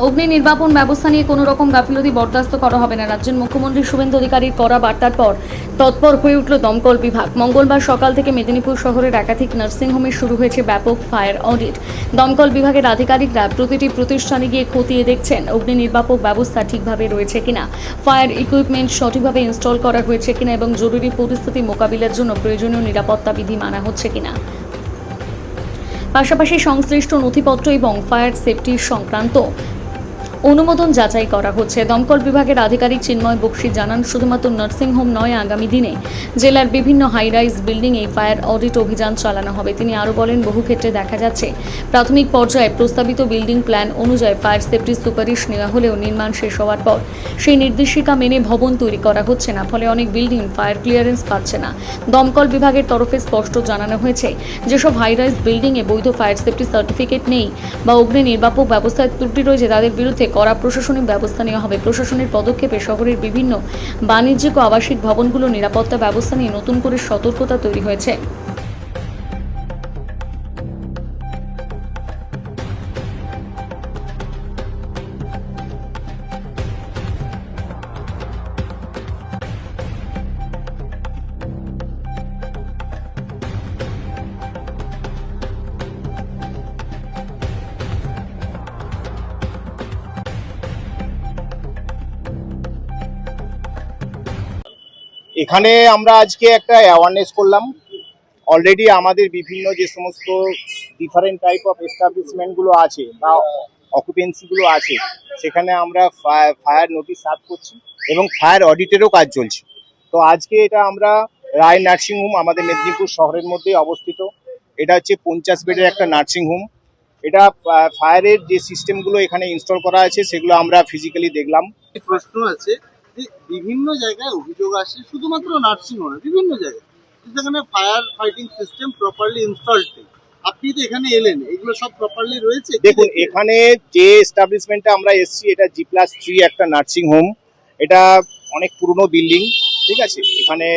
অগ্নি নির্বাপন ব্যবস্থা নিয়ে কোনো রকম গাফিলতি বরদাস্ত করা হবে না। রাজ্যের মুখ্যমন্ত্রী শুভেন্দু অধিকারীর করা বার্তার পর তৎপর হয়ে উঠল দমকল বিভাগ। মঙ্গলবার সকাল থেকে মেদিনীপুর শহরের একাধিক নার্সিংহোমে শুরু হয়েছে ব্যাপক ফায়ার অডিট। দমকল বিভাগের আধিকারিকরা প্রতিটি প্রতিষ্ঠানে গিয়ে খতিয়ে দেখছেন অগ্নি নির্বাপক ব্যবস্থা ঠিকভাবে রয়েছে কিনা, ফায়ার ইকুইপমেন্ট সঠিকভাবে ইনস্টল করা হয়েছে কিনা এবং জরুরি পরিস্থিতি মোকাবিলার জন্য প্রয়োজনীয় নিরাপত্তা বিধি মানা হচ্ছে কিনা। পাশাপাশি সংশ্লিষ্ট নথিপত্র এবং ফায়ার সেফটি সংক্রান্ত অনুমোদন যাচাই করা হচ্ছে। দমকল বিভাগের আধিকারিক চিন্ময় বক্সি জানান, শুধুমাত্র নার্সিংহোম নয়, আগামী দিনে জেলার বিভিন্ন হাই রাইজ বিল্ডিংয়ে ফায়ার অডিট অভিযান চালানো হবে। তিনি আরও বলেন, বহু ক্ষেত্রে দেখা যাচ্ছে প্রাথমিক পর্যায়ে প্রস্তাবিত বিল্ডিং প্ল্যান অনুযায়ী ফায়ার সেফটির সুপারিশ নেওয়া হলেও নির্মাণ শেষ হওয়ার পর সেই নির্দেশিকা মেনে ভবন তৈরি করা হচ্ছে না, ফলে অনেক বিল্ডিং ফায়ার ক্লিয়ারেন্স পাচ্ছে না। দমকল বিভাগের তরফে স্পষ্ট জানানো হয়েছে, যেসব হাই রাইজ বিল্ডিংয়ে বৈধ ফায়ার সেফটি সার্টিফিকেট নেই বা অগ্নি নির্বাপক ব্যবস্থায় ত্রুটি রয়েছে, তাদের বিরুদ্ধে কড়া প্রশাসনিক ব্যবস্থা নেওয়া হবে। প্রশাসনের পদক্ষেপে শহরের বিভিন্ন বাণিজ্যিক ও আবাসিক ভবনগুলো নিরাপত্তা ব্যবস্থা নিয়ে নতুন করে সতর্কতা তৈরি হয়েছে। এখানে আমরা আজকে একটা অ্যাওয়ারনেস করলাম। অলরেডি আমাদের বিভিন্ন যে সমস্ত ডিফারেন্ট টাইপ অফ এস্টাবলিশমেন্টগুলো আছে বা অকুপেন্সিগুলো আছে, সেখানে আমরা ফায়ার নোটিশ সার্ভ করছি এবং ফায়ার অডিটেরও কাজ চলছে। তো আজকে এটা আমরা রায় নার্সিংহোম, আমাদের মেদিনীপুর শহরের মধ্যে অবস্থিত। এটা হচ্ছে 50 বেডের একটা নার্সিংহোম। এটা ফায়ারের যে সিস্টেমগুলো এখানে ইনস্টল করা আছে সেগুলো আমরা ফিজিক্যালি দেখলাম। প্রশ্ন আছে যে বিভিন্ন জায়গায় অভিযোগ আসে, শুধুমাত্র নার্সিং হোমে বিভিন্ন জায়গায় যেখানে fire fighting system properly installed নেই। আপনি তো এখানে এলেন, এগুলো সব প্রপারলি রয়েছে? দেখুন, এখানে যে এস্টাবলিশমেন্টে আমরা এসেছি এটা G+3 একটা নার্সিং হোম। এটা অনেক পুরনো বিল্ডিং, ঠিক আছে। এখানে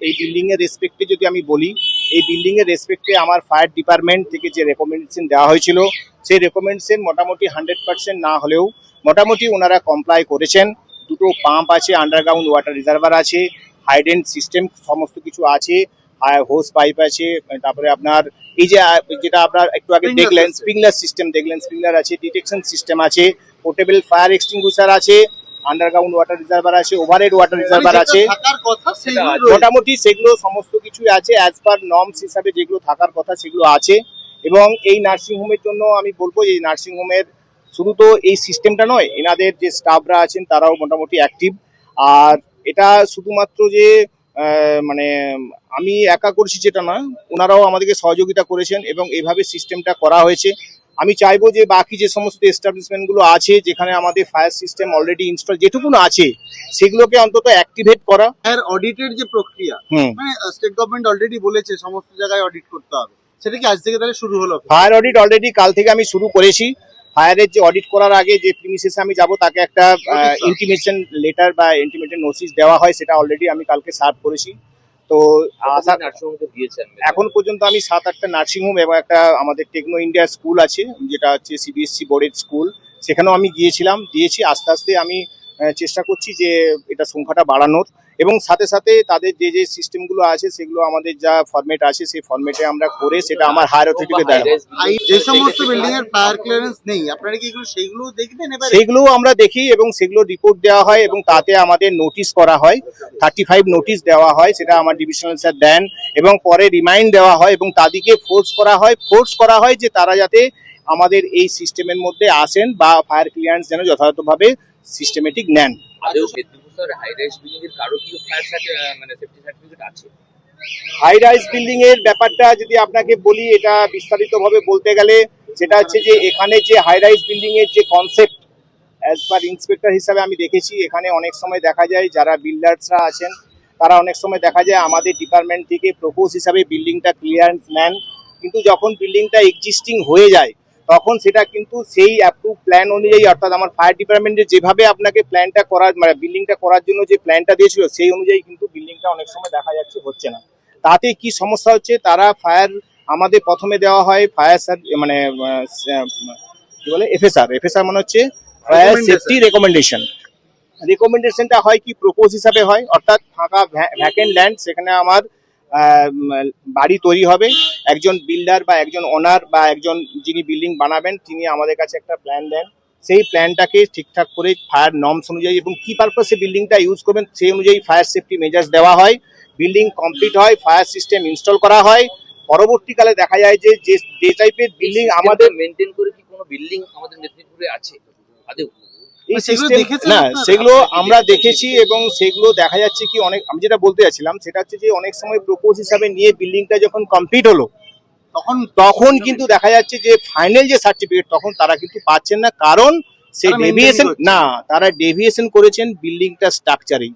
এই বিল্ডিং এর রেসপেক্টে যদি আমি বলি, এই বিল্ডিং এর রেসপেক্টে আমার ফায়ার ডিপার্টমেন্ট থেকে যে রেকমেন্ডেশন দেওয়া হয়েছিল, সেই রেকমেন্ডেশন মোটামুটি 100% না হলেও মোটামুটি ওনারা কমপ্লাই করেছেন। দুটো পাম্প আছে, আন্ডারগ্রাউন্ড ওয়াটার রিজার্ভার আছে, হাইডেন্ট সিস্টেম সমস্ত কিছু আছে, হোস পাইপ আছে, তারপরে আপনার এই যে যেটা আপনার একটু আগে দেখলেন স্প্রিংলার সিস্টেম দেখলেন, স্প্রিংলার আছে, ডিটেকশন সিস্টেম আছে, পোর্টেবল ফায়ার এক্সটিংগুইশার আছে, আন্ডারগ্রাউন্ড ওয়াটার রিজার্ভার আছে, ওভারহেড ওয়াটার রিজার্ভার আছে, মোটামুটি সেগুলো সমস্ত কিছুই আছে অ্যাজ পার নর্মস হিসাবে যেগুলো থাকার কথা সেগুলো আছে। এবং এই নার্সিংহোমের জন্য আমি বলবো, এই নার্সিংহোমের শুধু তো এই সিস্টেমটা নয়, এনাদের যে স্টাফরা আছেন তারাও মোটামুটি অ্যাক্টিভ। আর এটা শুধুমাত্র যে মানে আমি একা করছি যেটা না, ওনারাও আমাদেরকে সহযোগিতা করেছেন এবং এইভাবে সিস্টেমটা করা হয়েছে। আমি চাইবো যে বাকি যে সমস্ত এস্টাবলিশমেন্টগুলো আছে যেখানে আমাদের ফায়ার সিস্টেম অলরেডি ইনস্টল যেটুকুন আছে সেগুলোকে অন্তত অ্যাক্টিভেট করা। ফায়ার অডিটের যে প্রক্রিয়া, মানে স্টেট গভর্নমেন্ট অলরেডি বলেছে সমস্ত জায়গায় অডিট করতে হবে, সেটা কি আজ থেকে তাহলে শুরু হলো? ফায়ার অডিট অলরেডি কাল থেকে আমি শুরু করেছি। ফায়ারের যে অডিট করার আগে যে প্রিমিসেসে আমি যাব তাকে একটা ইন্টিমেশন লেটার বা ইন্টিমেশন নোটিশ দেওয়া হয়, সেটা অলরেডি আমি কালকে সার্ভ করেছি। তো এখন পর্যন্ত আমি 7-8টা নার্সিংহোম এবং একটা আমাদের টেকনো ইন্ডিয়া স্কুল আছে যেটা হচ্ছে CBSE বোর্ডের স্কুল, সেখানেও আমি গিয়েছিলাম, দিয়েছি। আস্তে আস্তে আমি চেষ্টা করছি যে এটা সংখ্যাটা বাড়ানোর, এবং সাথে সাথে তাদের যে যে সিস্টেমগুলো আছে সেগুলো আমাদের যা ফরম্যাট আছে সেই ফরম্যাটে আমরা করে সেটা আমার হায়ার অথরিটিকে দেওয়া হয়। যে সমস্ত বিল্ডিং এর ফায়ার ক্লিয়ারেন্স নেই, আপনারা কি সেইগুলো দেখবেন? সেইগুলোও আমরা দেখি এবং সেগুলো রিপোর্ট দেওয়া হয় এবং তাতে আমাদের নোটিশ করা হয়, 35 নোটিশ দেওয়া হয়, সেটা আমার ডিভিশনাল স্যার দেন এবং পরে রিমাইন্ড দেওয়া হয় এবং তাদেরকে ফোর্স করা হয় যে তারা যাতে আমাদের এই সিস্টেমের মধ্যে আসেন বা ফায়ার ক্লিয়ারেন্স যেন যথাযথভাবে সিস্টেমেটিক নেন। হাই রাইজ বিল্ডিং এর ব্যাপারটা যদি আপনাকে বলি, এটা বিস্তারিতভাবে বলতে গেলে সেটা হচ্ছে যে এখানে যে হাই রাইজ বিল্ডিং এর যে কনসেপ্ট, অ্যাজ পার ইন্সপেক্টর হিসাবে আমি দেখেছি এখানে অনেক সময় দেখা যায় যারা বিল্ডার্সরা আছেন তারা অনেক সময় দেখা যায় আমাদের ডিপার্টমেন্ট থেকে প্রপোজ হিসাবে বিল্ডিংটা ক্লিয়ারেন্স নেন, কিন্তু যখন বিল্ডিংটা এক্সিস্টিং হয়ে যায় তখন সেটা কিন্তু সেই অ্যাপ্রুভ প্ল্যান অনুযায়ী, অর্থাৎ আমার ফায়ার ডিপার্টমেন্টের যেভাবে আপনাকে প্ল্যানটা করার মানে বিল্ডিংটা করার জন্য যে প্ল্যানটা দিয়েছিল সেই অনুযায়ী কিন্তু বিল্ডিংটা অনেক সময় দেখা যাচ্ছে হচ্ছে না। তাতে কি সমস্যা হচ্ছে, তারা ফায়ার আমাদের প্রথমে দেওয়া হয় ফায়ার মানে কি বলে এফএসআর, এফএসআর মানে হচ্ছে ফায়ার Recommendation. Safety recommendation. রেকমেন্ডেশনটা হয় কি প্রপোজ হিসাবে হয়, অর্থাৎ ফাঁকা ভ্যাকেন্ট ল্যান্ড, সেখানে আমার বাড়ি তৈরি হবে, একজন বিল্ডার বা একজন ওনার বা একজন যিনি বিল্ডিং বানাবেন তিনি আমাদের কাছে একটা প্ল্যান দেন, সেই প্ল্যানটাকে ঠিকঠাক করে ফায়ার নর্মস অনুযায়ী এবং কি পারপাসে বিল্ডিংটা ইউজ করবেন সেই অনুযায়ী ফায়ার সেফটি মেজার্স দেওয়া হয়, বিল্ডিং কমপ্লিট হয়, ফায়ার সিস্টেম ইনস্টল করা হয়। পরবর্তীকালে দেখা যায় যে যে টাইপের বিল্ডিং আমাদের মেনটেন করে কি কোনো বিল্ডিং আমাদের মেদিনীপুরে আছে আদৌ? এই সেগুলো সিস্টেম দেখেছেন না, আপনারা? সেগুলো আমরা দেখেছি এবং সেগুলো দেখা যাচ্ছে কি অনেক, আমি যেটা বলতে যাচ্ছিলাম সেটা হচ্ছে যে অনেক সময় প্রপোজ হিসাবে নিয়ে বিল্ডিংটা যখন কমপ্লিট হলো তখন কিন্তু দেখা যাচ্ছে যে ফাইনাল যে সার্টিফিকেট তখন তারা কিন্তু পাচ্ছেন না, কারণ সে তারা maintain ডেভিয়েশন করছে। না, তারা ডেভিয়েশন করেছেন বিল্ডিংটা স্ট্রাকচারেই।